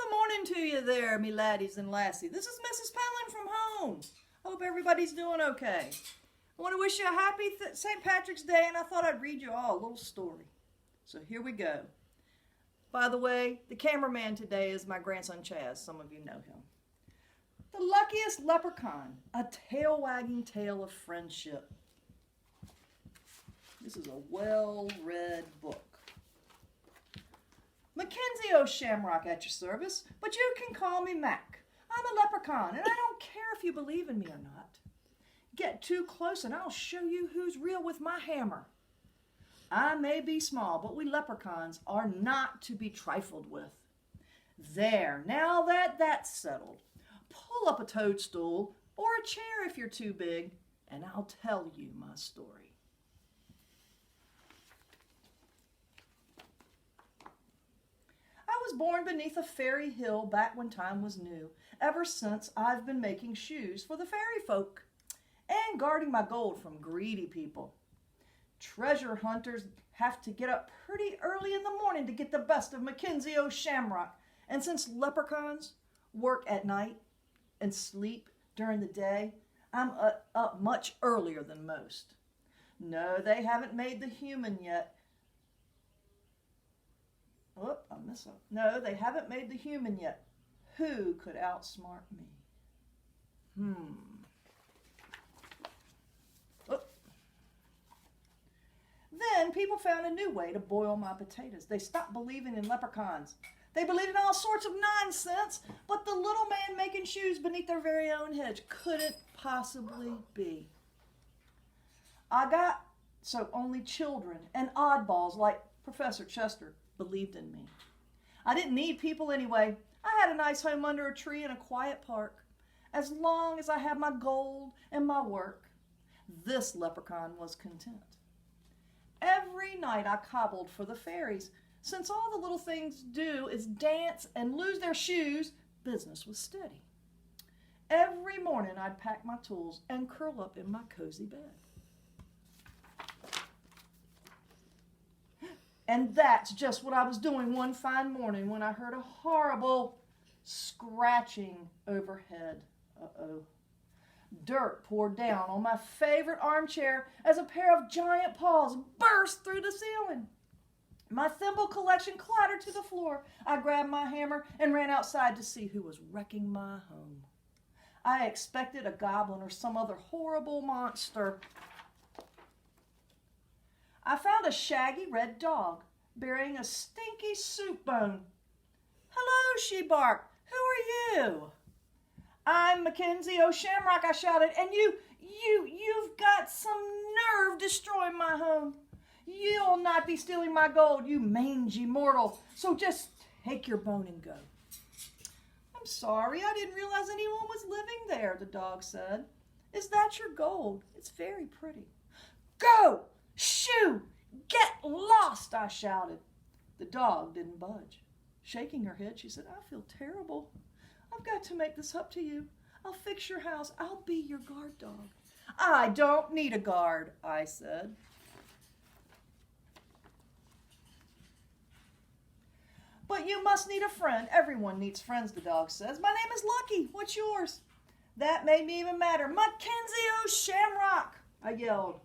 the morning to you there, me laddies and lassie. This is Mrs. Pellin from home. Hope everybody's doing okay. I want to wish you a happy St. Patrick's Day, and I thought I'd read you all a little story. So here we go. By the way, the cameraman today is my grandson Chaz. Some of you know him. The Luckiest Leprechaun, a tail-wagging tale of friendship. This is a well-read book. Mackenzie O'Shamrock at your service, but you can call me Mac. I'm a leprechaun, and I don't care if you believe in me or not. Get too close and I'll show you who's real with my hammer. I may be small, but we leprechauns are not to be trifled with. There, now that that's settled, pull up a toadstool or a chair if you're too big, and I'll tell you my story. I was born beneath a fairy hill back when time was new. Ever since, I've been making shoes for the fairy folk and guarding my gold from greedy people. Treasure hunters have to get up pretty early in the morning to get the best of Mackenzie O'Shamrock. And since leprechauns work at night and sleep during the day, I'm up much earlier than most. No, they haven't made the human yet. Oh, I missed up. No, they haven't made the human yet. Who could outsmart me? Oh. Then people found a new way to boil my potatoes. They stopped believing in leprechauns. They believed in all sorts of nonsense, but the little man making shoes beneath their very own hedge couldn't possibly be. So only children and oddballs like Professor Chester believed in me. I didn't need people anyway. I had a nice home under a tree in a quiet park. As long as I had my gold and my work, this leprechaun was content. Every night I cobbled for the fairies. Since all the little things do is dance and lose their shoes, business was steady. Every morning I'd pack my tools and curl up in my cozy bed. And that's just what I was doing one fine morning when I heard a horrible scratching overhead. Uh-oh. Dirt poured down on my favorite armchair as a pair of giant paws burst through the ceiling. My thimble collection clattered to the floor. I grabbed my hammer and ran outside to see who was wrecking my home. I expected a goblin or some other horrible monster. I found a shaggy red dog bearing a stinky soup bone. "Hello," she barked. "Who are you?" "I'm Mackenzie O'Shamrock," I shouted, "and you've got some nerve destroying my home. You'll not be stealing my gold, you mangy mortal, so just take your bone and go." "I'm sorry, I didn't realize anyone was living there," the dog said. "Is that your gold? It's very pretty." "Go! Shoo! Get lost!" I shouted. The dog didn't budge. Shaking her head, she said, "I feel terrible. I've got to make this up to you. I'll fix your house. I'll be your guard dog." "I don't need a guard," I said. "But you must need a friend. Everyone needs friends," the dog says. "My name is Lucky. What's yours?" That made me even madder. "Mackenzie O'Shamrock," I yelled.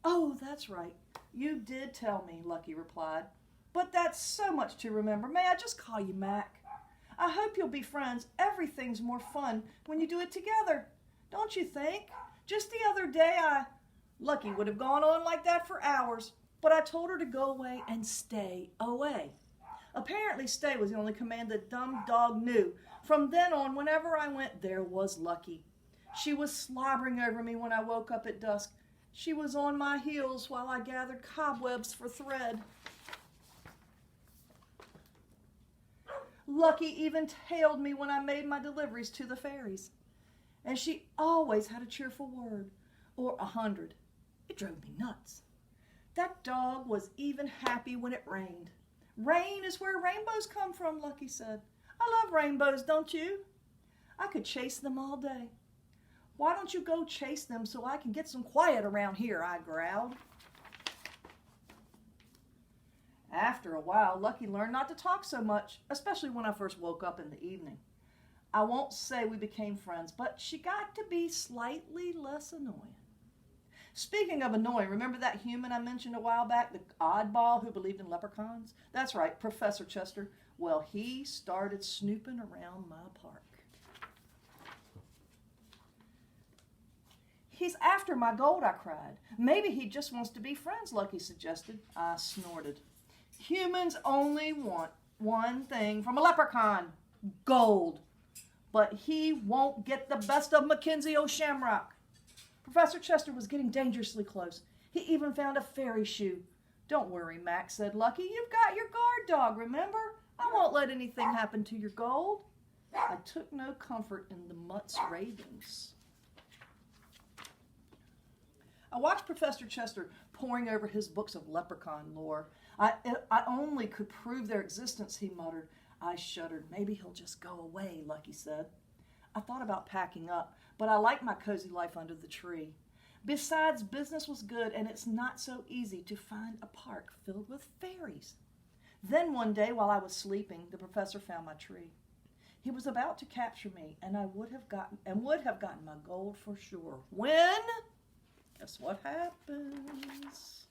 "Oh, that's right. You did tell me," Lucky replied. "But that's so much to remember. May I just call you Mac? I hope you'll be friends. Everything's more fun when you do it together. Don't you think? Just the other day Lucky would have gone on like that for hours, but I told her to go away and stay away. Apparently stay was the only command the dumb dog knew. From then on, whenever I went, there was Lucky. She was slobbering over me when I woke up at dusk. She was on my heels while I gathered cobwebs for thread. Lucky even tailed me when I made my deliveries to the fairies. And she always had a cheerful word, or 100. It drove me nuts. That dog was even happy when it rained. "Rain is where rainbows come from," Lucky said. "I love rainbows, don't you?" I could chase them all day. "Why don't you go chase them so I can get some quiet around here?" I growled. After a while, Lucky learned not to talk so much, especially when I first woke up in the evening. I won't say we became friends, but she got to be slightly less annoying. Speaking of annoying, remember that human I mentioned a while back, the oddball who believed in leprechauns? That's right, Professor Chester. Well, he started snooping around my park. He's after my gold, I cried. Maybe he just wants to be friends, Lucky suggested. I snorted. Humans only want one thing from a leprechaun, gold. But he won't get the best of Mackenzie O'Shamrock. Professor Chester was getting dangerously close. He even found a fairy shoe. Don't worry, Max, said Lucky. You've got your guard dog, remember? I won't let anything happen to your gold. I took no comfort in the mutt's ravings. I watched Professor Chester poring over his books of leprechaun lore. I only could prove their existence, he muttered. I shuddered. Maybe he'll just go away, Lucky said. I thought about packing up, but I liked my cozy life under the tree. Besides, business was good, and it's not so easy to find a park filled with fairies. Then one day, while I was sleeping, the professor found my tree. He was about to capture me, and I would have gotten my gold for sure. When? Guess what happens?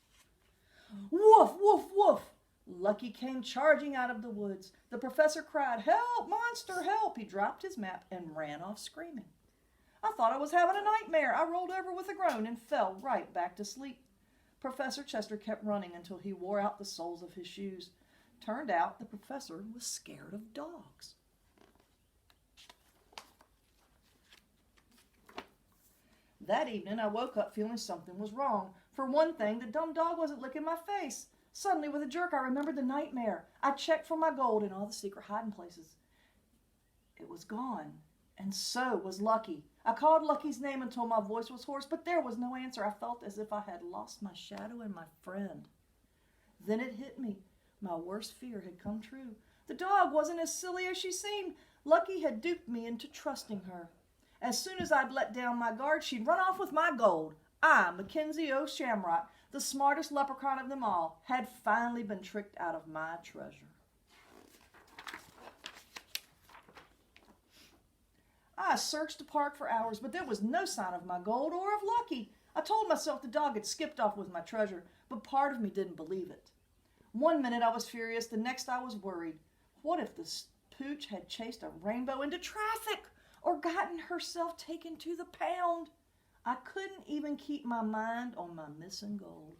Woof, woof, woof! Lucky came charging out of the woods. The professor cried, "Help, monster, help!" He dropped his map and ran off screaming. I thought I was having a nightmare. I rolled over with a groan and fell right back to sleep. Professor Chester kept running until he wore out the soles of his shoes. Turned out the professor was scared of dogs. That evening I woke up feeling something was wrong. For one thing, the dumb dog wasn't licking my face. Suddenly, with a jerk, I remembered the nightmare. I checked for my gold in all the secret hiding places. It was gone, and so was Lucky. I called Lucky's name until my voice was hoarse, but there was no answer. I felt as if I had lost my shadow and my friend. Then it hit me. My worst fear had come true. The dog wasn't as silly as she seemed. Lucky had duped me into trusting her. As soon as I'd let down my guard, she'd run off with my gold. I, Mackenzie O'Shamrock, the smartest leprechaun of them all, had finally been tricked out of my treasure. I searched the park for hours, but there was no sign of my gold or of Lucky. I told myself the dog had skipped off with my treasure, but part of me didn't believe it. One minute I was furious, the next I was worried. What if the pooch had chased a rainbow into traffic or gotten herself taken to the pound? I couldn't even keep my mind on my missing gold.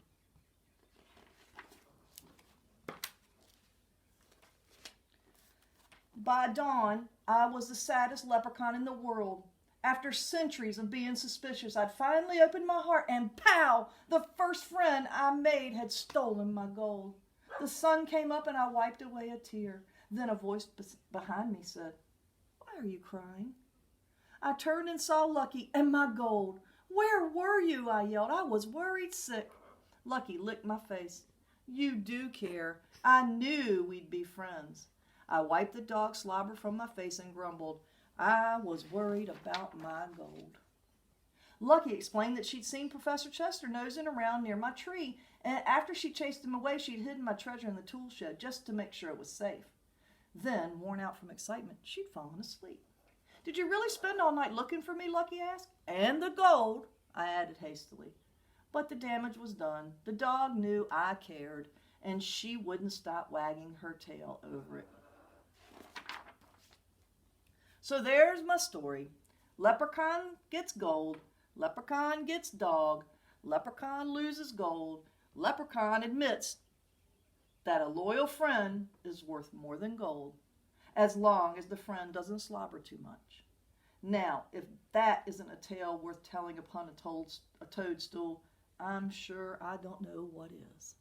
By dawn, I was the saddest leprechaun in the world. After centuries of being suspicious, I'd finally opened my heart, and pow! The first friend I made had stolen my gold. The sun came up and I wiped away a tear. Then a voice behind me said, "Why are you crying?" I turned and saw Lucky and my gold. "Where were you?" I yelled. I was worried sick. Lucky licked my face. "You do care. I knew we'd be friends." I wiped the dog slobber from my face and grumbled. I was worried about my gold. Lucky explained that she'd seen Professor Chester nosing around near my tree, and after she chased him away, she'd hidden my treasure in the tool shed just to make sure it was safe. Then, worn out from excitement, she'd fallen asleep. "Did you really spend all night looking for me?" Lucky asked. "And the gold," I added hastily. But the damage was done. The dog knew I cared, and she wouldn't stop wagging her tail over it. So there's my story. Leprechaun gets gold. Leprechaun gets dog. Leprechaun loses gold. Leprechaun admits that a loyal friend is worth more than gold, as long as the friend doesn't slobber too much. Now, if that isn't a tale worth telling upon a toadstool, I'm sure I don't know what is.